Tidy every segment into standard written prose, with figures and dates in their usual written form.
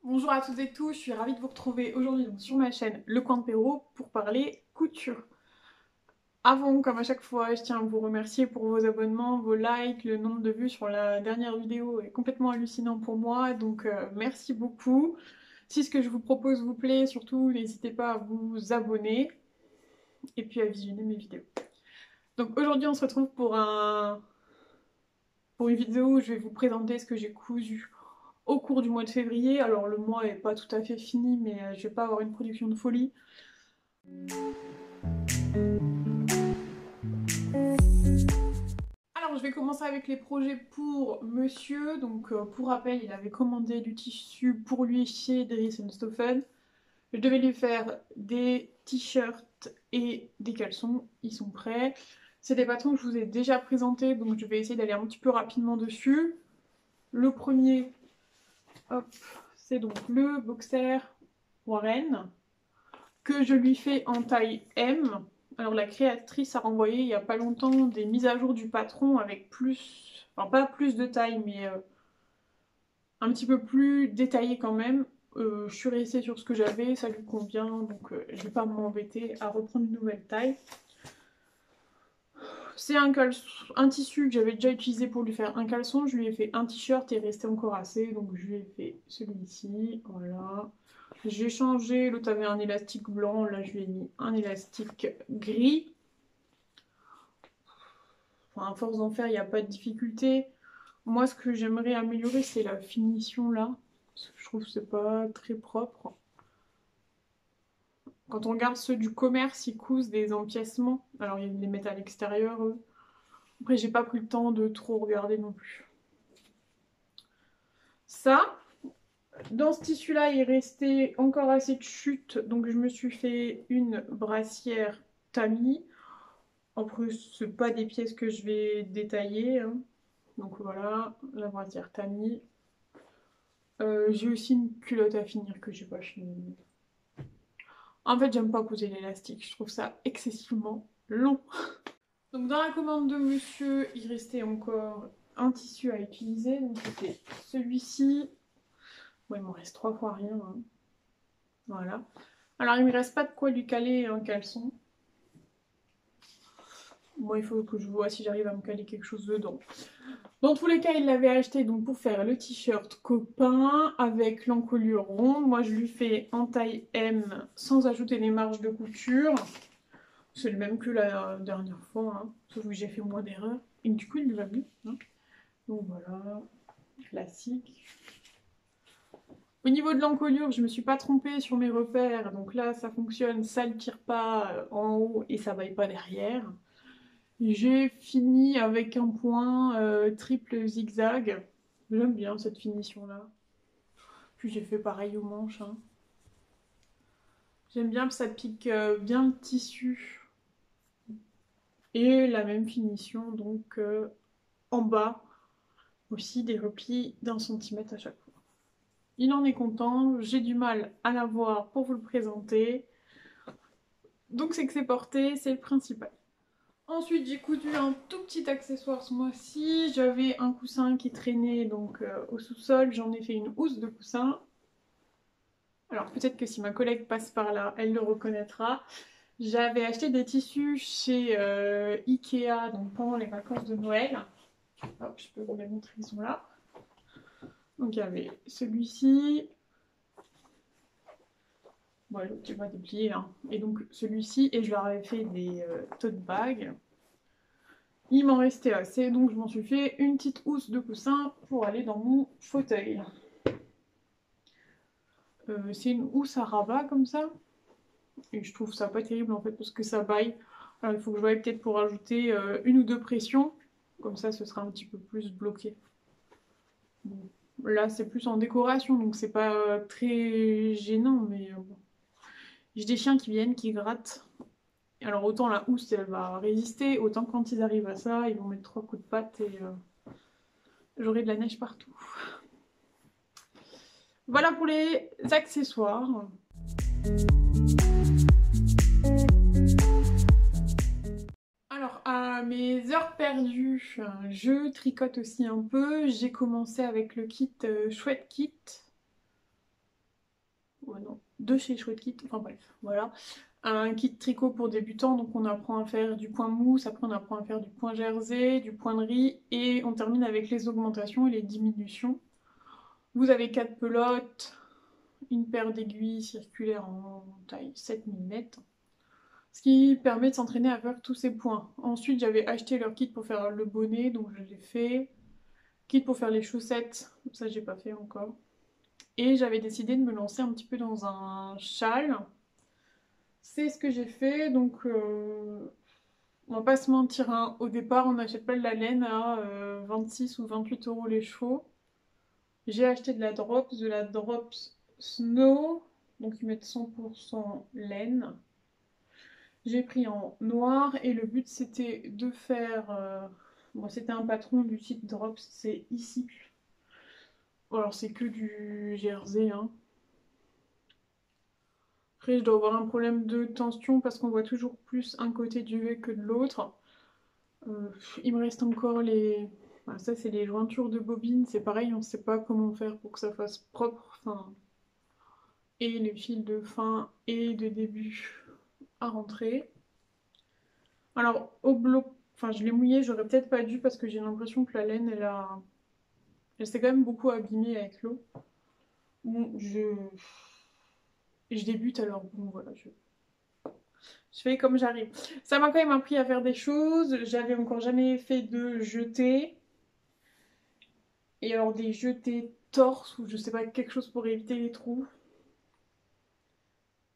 Bonjour à toutes et tous, je suis ravie de vous retrouver aujourd'hui sur ma chaîne Le Coin de Perrault pour parler couture. Avant, comme à chaque fois, je tiens à vous remercier pour vos abonnements, vos likes, le nombre de vues sur la dernière vidéo est complètement hallucinant pour moi, donc merci beaucoup. Si ce que je vous propose vous plaît, surtout n'hésitez pas à vous abonner et puis à visionner mes vidéos. Donc aujourd'hui on se retrouve pour une vidéo où je vais vous présenter ce que j'ai cousu au cours du mois de février. Alors le mois est pas tout à fait fini, mais je vais pas avoir une production de folie. Alors je vais commencer avec les projets pour monsieur. Donc pour rappel, il avait commandé du tissu pour lui chez Dries & Stoffen. Je devais lui faire des t-shirts et des caleçons, ils sont prêts. C'est des patrons que je vous ai déjà présentés, donc je vais essayer d'aller un petit peu rapidement dessus. Le premier, hop, c'est donc le boxer Warren, que je lui fais en taille M. Alors la créatrice a renvoyé il n'y a pas longtemps des mises à jour du patron avec plus, enfin pas plus de taille, mais un petit peu plus détaillé quand même. Je suis restée sur ce que j'avais, ça lui convient, donc je vais pas m'embêter à reprendre une nouvelle taille. C'est un tissu que j'avais déjà utilisé pour lui faire un caleçon, je lui ai fait un t-shirt et il restait encore assez, donc je lui ai fait celui-ci, voilà. J'ai changé, l'autre avait un élastique blanc, là je lui ai mis un élastique gris. Enfin, à force d'en faire, il n'y a pas de difficulté. Moi, ce que j'aimerais améliorer, c'est la finition là. Parce que je trouve que c'est pas très propre. Quand on regarde ceux du commerce, ils cousent des empiècements. Alors, ils les mettent à l'extérieur, eux. Après, j'ai pas pris le temps de trop regarder non plus. Ça, dans ce tissu-là, il restait encore assez de chute. Donc, je me suis fait une brassière tamis. Après, c'est pas des pièces que je vais détailler, hein. Donc voilà, la brassière tamis. J'ai aussi une culotte à finir que j'ai pas finie. En fait, j'aime pas poser l'élastique, je trouve ça excessivement long. Donc dans la commande de monsieur, il restait encore un tissu à utiliser. Donc c'était celui-ci. Bon, il m'en reste 3 fois rien, hein. Voilà. Alors il me reste pas de quoi lui caler un caleçon. Bon, il faut que je vois si j'arrive à me caler quelque chose dedans. Dans tous les cas, il l'avait acheté donc pour faire le t-shirt copain avec l'encolure ronde. Moi, je lui fais en taille M sans ajouter les marges de couture. C'est le même que la dernière fois, hein, sauf que j'ai fait moins d'erreurs. Et du coup, il va mieux, hein. Donc voilà, classique. Au niveau de l'encolure, je me suis pas trompée sur mes repères. Donc là, ça fonctionne, ça ne tire pas en haut et ça vaille pas derrière. J'ai fini avec un point triple zigzag. J'aime bien cette finition-là. Puis j'ai fait pareil aux manches, hein. J'aime bien que ça pique bien le tissu. Et la même finition, donc en bas, aussi des replis d'1 centimètre à chaque fois. Il en est content, j'ai du mal à l'avoir pour vous le présenter. Donc c'est que c'est porté, c'est le principal. Ensuite, j'ai cousu un tout petit accessoire ce mois-ci. J'avais un coussin qui traînait donc au sous-sol. J'en ai fait une housse de coussin. Alors peut-être que si ma collègue passe par là, elle le reconnaîtra. J'avais acheté des tissus chez Ikea donc pendant les vacances de Noël. Hop, je peux vous les montrer, ils sont là. Donc il y avait celui-ci. Bon, l'autre, tu vas déplier, hein. Et donc celui-ci, et je leur avais fait des tote bags. Il m'en restait assez, donc je m'en suis fait une petite housse de coussin pour aller dans mon fauteuil. C'est une housse à rabat comme ça. Et je trouve ça pas terrible en fait parce que ça baille. Alors il faut que je voie peut-être pour ajouter une ou deux pressions. Comme ça ce sera un petit peu plus bloqué. Bon. Là c'est plus en décoration donc c'est pas très gênant mais bon. J'ai des chiens qui viennent, qui grattent. Alors autant la housse elle va résister, autant quand ils arrivent à ça, ils vont mettre 3 coups de patte et j'aurai de la neige partout. Voilà pour les accessoires. Alors Mes heures perdues, je tricote aussi un peu. J'ai commencé avec le kit Chouette Kit. Ouais, non, de chez Chouette Kit, enfin bref, voilà. Un kit tricot pour débutants, donc on apprend à faire du point mousse, après on apprend à faire du point jersey, du point de riz, et on termine avec les augmentations et les diminutions. Vous avez 4 pelotes, une paire d'aiguilles circulaires en taille 7 mm, ce qui permet de s'entraîner à faire tous ces points. Ensuite, j'avais acheté leur kit pour faire le bonnet, donc je l'ai fait. Kit pour faire les chaussettes, ça j'ai pas fait encore. Et j'avais décidé de me lancer un petit peu dans un châle. C'est ce que j'ai fait, donc on va pas se mentir, hein. Au départ on n'achète pas de la laine à 26 ou 28 euros les chevaux. J'ai acheté de la Drops Snow, donc ils mettent 100% laine. J'ai pris en noir et le but c'était de faire... bon, c'était un patron du site Drops, c'est ici. Alors c'est que du jersey, hein. Après je dois avoir un problème de tension parce qu'on voit toujours plus un côté du V que de l'autre. Il me reste encore les... Voilà, ça c'est les jointures de bobine, c'est pareil, on ne sait pas comment faire pour que ça fasse propre. Enfin, et les fils de fin et de début à rentrer. Alors au bloc, enfin je l'ai mouillé, j'aurais peut-être pas dû parce que j'ai l'impression que la laine elle s'est quand même beaucoup abîmée avec l'eau. Bon, je débute alors bon voilà, je fais comme j'arrive. Ça m'a quand même appris à faire des choses, j'avais encore jamais fait de jetés. Et alors des jetés torse ou je sais pas, quelque chose pour éviter les trous.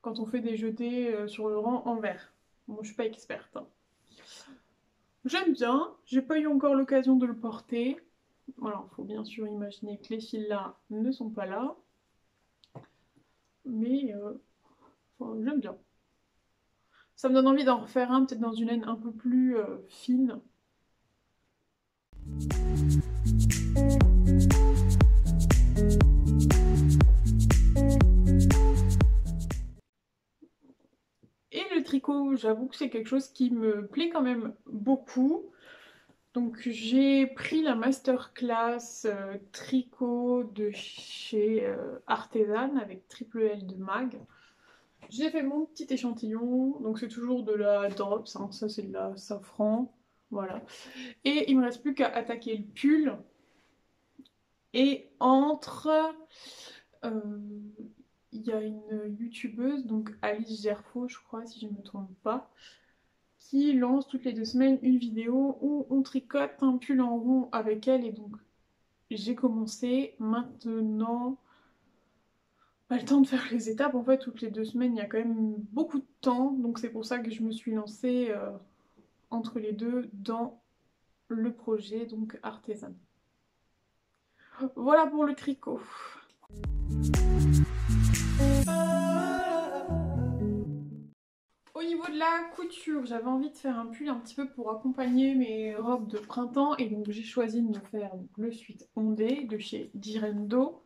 Quand on fait des jetés sur le rang en vert. Bon, je suis pas experte, hein. J'aime bien, j'ai pas eu encore l'occasion de le porter. Alors, faut bien sûr imaginer que les fils là ne sont pas là. Mais enfin, j'aime bien. Ça me donne envie d'en refaire un, peut-être dans une laine un peu plus fine. Et le tricot, j'avoue que c'est quelque chose qui me plaît quand même beaucoup. Donc j'ai pris la masterclass tricot de chez Artisan avec triple L de mag. J'ai fait mon petit échantillon, donc c'est toujours de la Drops, hein, ça c'est de la safran, voilà. Et il me reste plus qu'à attaquer le pull. Et il y a une youtubeuse, donc Alice Gerfo je crois si je ne me trompe pas, qui lance toutes les 2 semaines une vidéo où on tricote un pull en rond avec elle. Et donc j'ai commencé, maintenant pas le temps de faire les étapes, en fait toutes les 2 semaines il y a quand même beaucoup de temps, donc c'est pour ça que je me suis lancée entre les deux dans le projet donc Artisan. Voilà pour le tricot. Au niveau de la couture, j'avais envie de faire un pull un petit peu pour accompagner mes robes de printemps et donc j'ai choisi de me faire le sweat ondé de chez Direndo.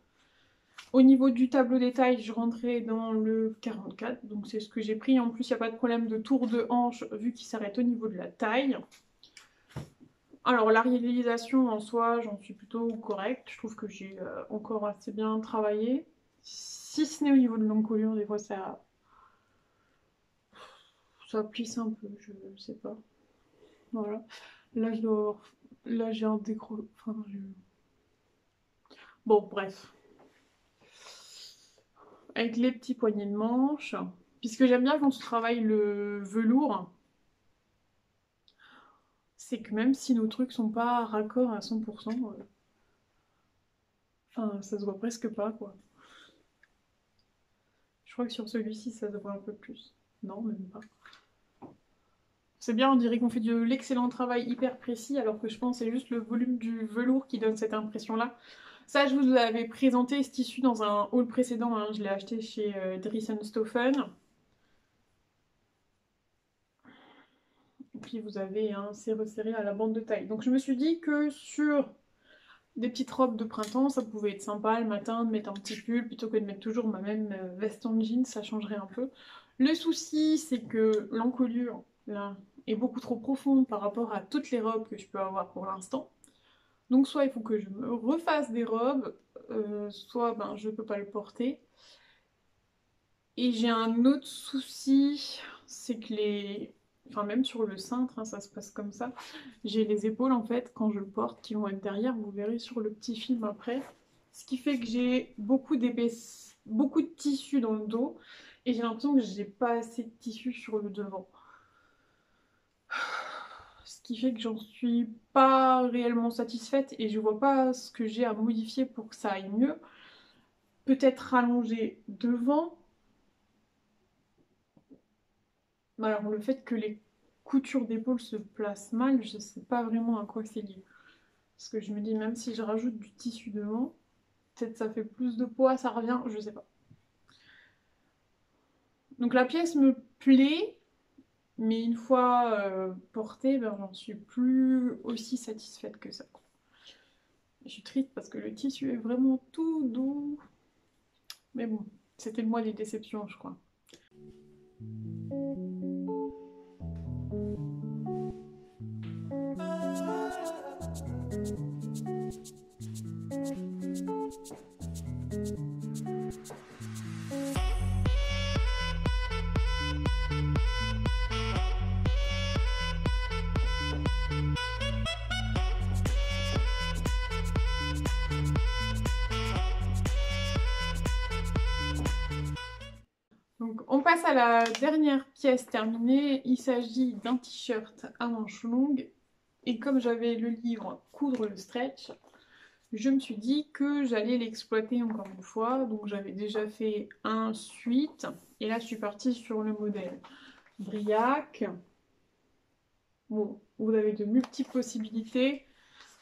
Au niveau du tableau des tailles, je rentrais dans le 44, donc c'est ce que j'ai pris. En plus, il n'y a pas de problème de tour de hanche vu qu'il s'arrête au niveau de la taille. Alors la réalisation en soi, j'en suis plutôt correcte. Je trouve que j'ai encore assez bien travaillé. Si ce n'est au niveau de l'encolure, des fois ça plisse un peu, je sais pas. Voilà. Là, là j'ai un décro... Enfin, bon, bref. Avec les petits poignets de manche. Puisque j'aime bien quand tu travailles le velours, c'est que même si nos trucs sont pas raccords à 100%, enfin, ça se voit presque pas, quoi. Je crois que sur celui-ci, ça se voit un peu plus. Non, même pas. C'est bien, on dirait qu'on fait de l'excellent travail hyper précis, alors que je pense que c'est juste le volume du velours qui donne cette impression-là. Ça, je vous avais présenté ce tissu dans un haul précédent, hein. Je l'ai acheté chez Dries&Stoffen. Et puis vous avez un resserré à la bande de taille. Donc je me suis dit que sur des petites robes de printemps, ça pouvait être sympa le matin de mettre un petit pull plutôt que de mettre toujours ma même veste en jean, ça changerait un peu. Le souci, c'est que l'encolure, là, est beaucoup trop profonde par rapport à toutes les robes que je peux avoir pour l'instant. Donc soit il faut que je me refasse des robes, soit ben, je peux pas le porter. Et j'ai un autre souci, c'est que enfin même sur le cintre, hein, ça se passe comme ça. J'ai les épaules en fait, quand je le porte, qui vont être derrière, vous verrez sur le petit film après. Ce qui fait que j'ai beaucoup beaucoup de tissu dans le dos. Et j'ai l'impression que j'ai pas assez de tissu sur le devant. Ce qui fait que j'en suis pas réellement satisfaite et je vois pas ce que j'ai à modifier pour que ça aille mieux. Peut-être rallonger devant. Alors le fait que les coutures d'épaule se placent mal, je sais pas vraiment à quoi c'est lié. Parce que je me dis même si je rajoute du tissu devant, peut-être ça fait plus de poids, ça revient, je sais pas. Donc la pièce me plaît, mais une fois portée, ben, j'en suis plus aussi satisfaite que ça. Je suis triste parce que le tissu est vraiment tout doux. Mais bon, c'était le mois des déceptions, je crois. Donc on passe à la dernière pièce terminée. Il s'agit d'un t-shirt à manches longues. Et comme j'avais le livre Coudre le stretch, je me suis dit que j'allais l'exploiter encore une fois. Donc j'avais déjà fait un suite. Et là je suis partie sur le modèle Briac. Bon, vous avez de multiples possibilités.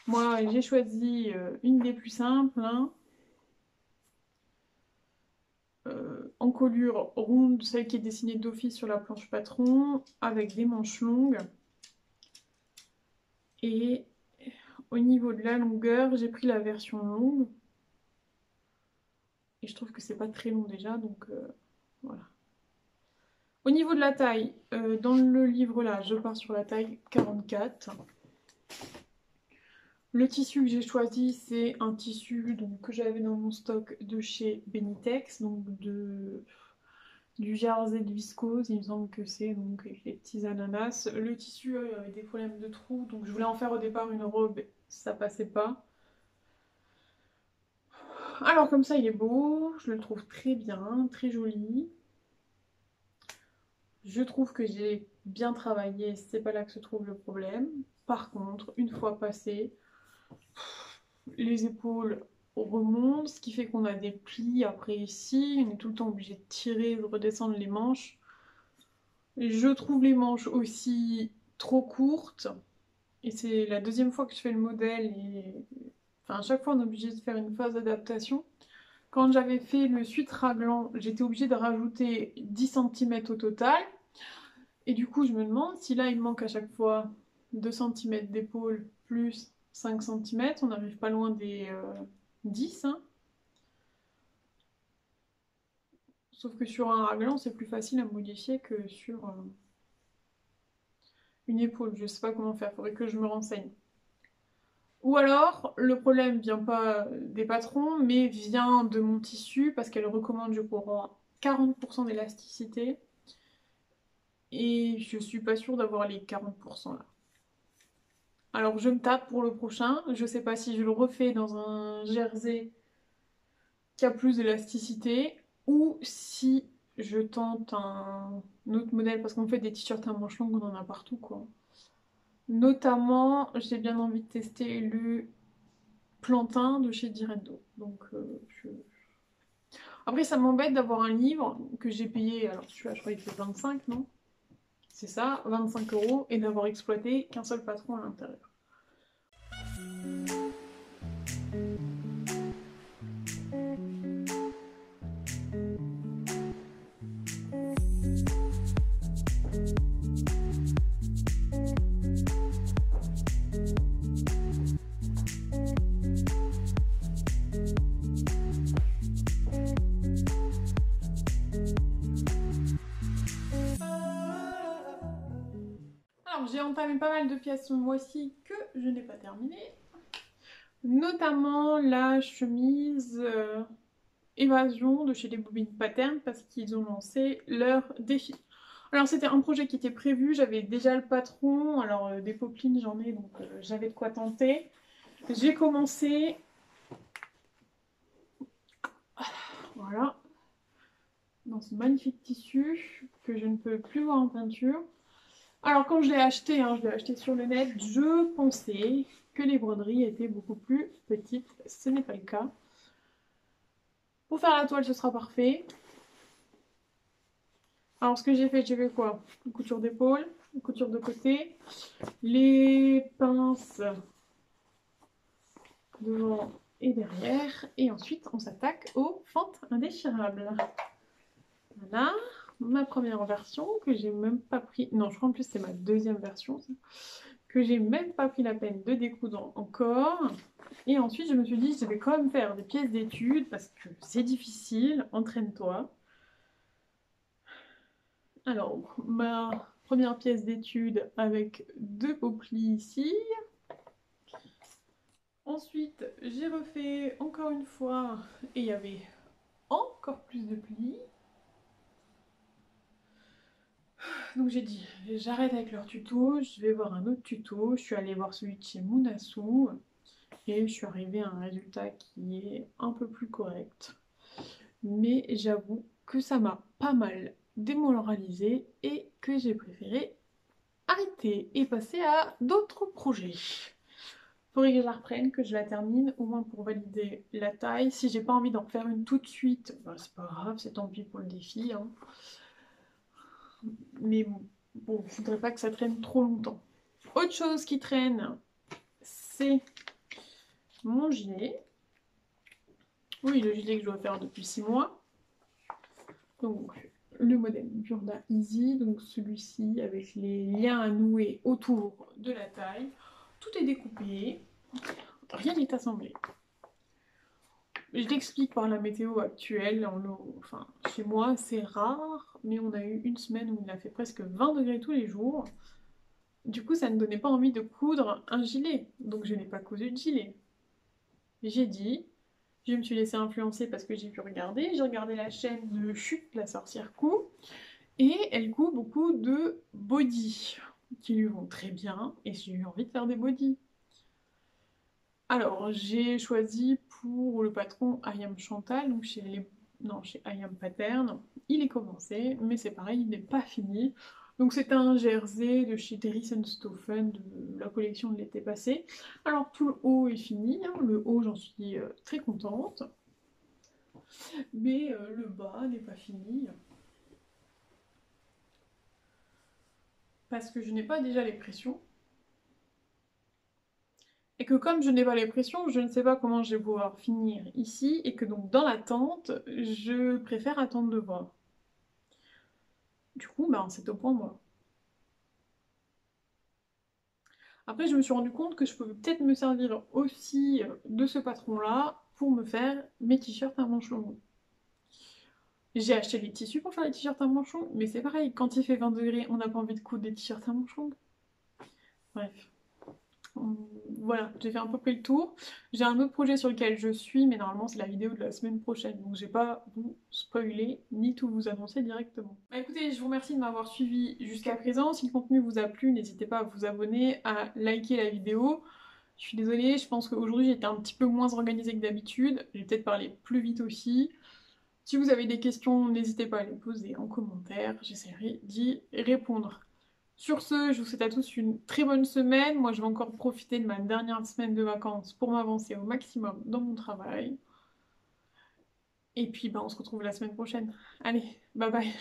Moi j'ai choisi une des plus simples. Hein. Encolure ronde, celle qui est dessinée d'office sur la planche patron, avec des manches longues. Et au niveau de la longueur, j'ai pris la version longue. Et je trouve que c'est pas très long déjà, donc voilà. Au niveau de la taille, dans le livre là, je pars sur la taille 44. Le tissu que j'ai choisi, c'est un tissu donc, que j'avais dans mon stock de chez Benitex, donc du jersey de viscose, il me semble que c'est donc avec les petits ananas. Le tissu avait des problèmes de trous, donc je voulais en faire au départ une robe, ça passait pas. Alors comme ça il est beau, je le trouve très bien, très joli. Je trouve que j'ai bien travaillé, c'est pas là que se trouve le problème. Par contre, une fois passé, les épaules remontent, ce qui fait qu'on a des plis après ici, on est tout le temps obligé de tirer, de redescendre les manches. Je trouve les manches aussi trop courtes, et c'est la deuxième fois que je fais le modèle, et enfin, à chaque fois on est obligé de faire une phase d'adaptation. Quand j'avais fait le suite raglan, j'étais obligée de rajouter 10 cm au total, et du coup je me demande si là il me manque à chaque fois 2 cm d'épaule plus 5 cm, on n'arrive pas loin des 10, hein. Sauf que sur un raglan c'est plus facile à modifier que sur une épaule, je sais pas comment faire, faudrait que je me renseigne. Ou alors, le problème vient pas des patrons, mais vient de mon tissu, parce qu'elle recommande, je crois, 40% d'élasticité. Et je suis pas sûre d'avoir les 40% là. Alors je me tape pour le prochain. Je sais pas si je le refais dans un jersey qui a plus d'élasticité, ou si je tente un autre modèle, parce qu'en fait des t-shirts à manches longues, on en a partout quoi. Notamment, j'ai bien envie de tester le plantain de chez Direndo. Donc, après, ça m'embête d'avoir un livre que j'ai payé, alors celui-là, je crois qu'il fait 25, non? C'est ça, 25 €, et d'avoir exploité qu'un seul patron à l'intérieur. entamé pas mal de pièces ce mois-ci que je n'ai pas terminé. Notamment la chemise Évasion de chez les Bobines Pattern parce qu'ils ont lancé leur défi. Alors c'était un projet qui était prévu, j'avais déjà le patron, alors des poplines j'en ai donc j'avais de quoi tenter. J'ai commencé, voilà, dans ce magnifique tissu que je ne peux plus voir en peinture. Alors quand je l'ai acheté, je l'ai acheté sur le net, je pensais que les broderies étaient beaucoup plus petites, ce n'est pas le cas. Pour faire la toile ce sera parfait. Alors ce que j'ai fait quoi? Une couture d'épaule, une couture de côté, les pinces devant et derrière, et ensuite on s'attaque aux fentes indéchirables. Voilà, ma première version que j'ai même pas pris, non je crois en plus c'est ma deuxième version, que j'ai même pas pris la peine de découdre encore. Et ensuite je me suis dit je vais quand même faire des pièces d'études parce que c'est difficile, entraîne-toi. Alors, ma première pièce d'étude avec 2 beaux plis ici. Ensuite, j'ai refait encore une fois et il y avait encore plus de plis. Donc j'ai dit, j'arrête avec leur tuto, je vais voir un autre tuto. Je suis allée voir celui de chez Munasu et je suis arrivée à un résultat qui est un peu plus correct. Mais j'avoue que ça m'a pas mal démoralisée et que j'ai préféré arrêter et passer à d'autres projets. Faudrait que je la reprenne, que je la termine, au moins pour valider la taille. Si j'ai pas envie d'en faire une tout de suite, bah, c'est pas grave, c'est tant pis pour le défi. Mais bon, je voudrais pas que ça traîne trop longtemps. Autre chose qui traîne, c'est mon gilet. Oui, le gilet que je dois faire depuis 6 mois. Donc, le modèle Burda Easy, donc celui-ci avec les liens à nouer autour de la taille. Tout est découpé, rien n'est assemblé. Je l'explique par la météo actuelle, enfin chez moi c'est rare, mais on a eu une semaine où il a fait presque 20 degrés tous les jours. Du coup ça ne donnait pas envie de coudre un gilet, donc je n'ai pas cousu de gilet. J'ai dit, je me suis laissée influencer parce que j'ai regardé la chaîne de Chute, la sorcière coud, et elle coud beaucoup de body, qui lui vont très bien, et j'ai eu envie de faire des bodys. Alors, j'ai choisi pour le patron Ayam Chantal, donc chez Ayam Pattern. Il est commencé, mais c'est pareil, il n'est pas fini. Donc c'est un jersey de chez Terry Stoffen de la collection de l'été passé. Alors tout le haut est fini, le haut j'en suis très contente. Mais le bas n'est pas fini. Parce que je n'ai pas déjà les pressions. Et que comme je n'ai pas les pressions, je ne sais pas comment je vais pouvoir finir ici, et que donc dans l'attente, je préfère attendre de voir. Du coup, c'est au point moi. Après, je me suis rendu compte que je pouvais peut-être me servir aussi de ce patron-là pour me faire mes t-shirts à manches longues. J'ai acheté les tissus pour faire les t-shirts à manches longues, mais c'est pareil, quand il fait 20 degrés, on n'a pas envie de coudre des t-shirts à manches longues. Bref. Voilà, j'ai fait un peu près le tour. J'ai un autre projet sur lequel je suis, mais normalement c'est la vidéo de la semaine prochaine, donc je vais pas vous spoiler ni tout vous annoncer directement. Écoutez, je vous remercie de m'avoir suivi jusqu'à présent. Si le contenu vous a plu, n'hésitez pas à vous abonner, à liker la vidéo. Je suis désolée, je pense qu'aujourd'hui j'étais un petit peu moins organisée que d'habitude. J'ai peut-être parlé plus vite aussi. Si vous avez des questions, n'hésitez pas à les poser en commentaire, j'essaierai d'y répondre. Sur ce, je vous souhaite à tous une très bonne semaine. Moi, je vais encore profiter de ma dernière semaine de vacances pour m'avancer au maximum dans mon travail. Et puis, on se retrouve la semaine prochaine. Allez, bye bye.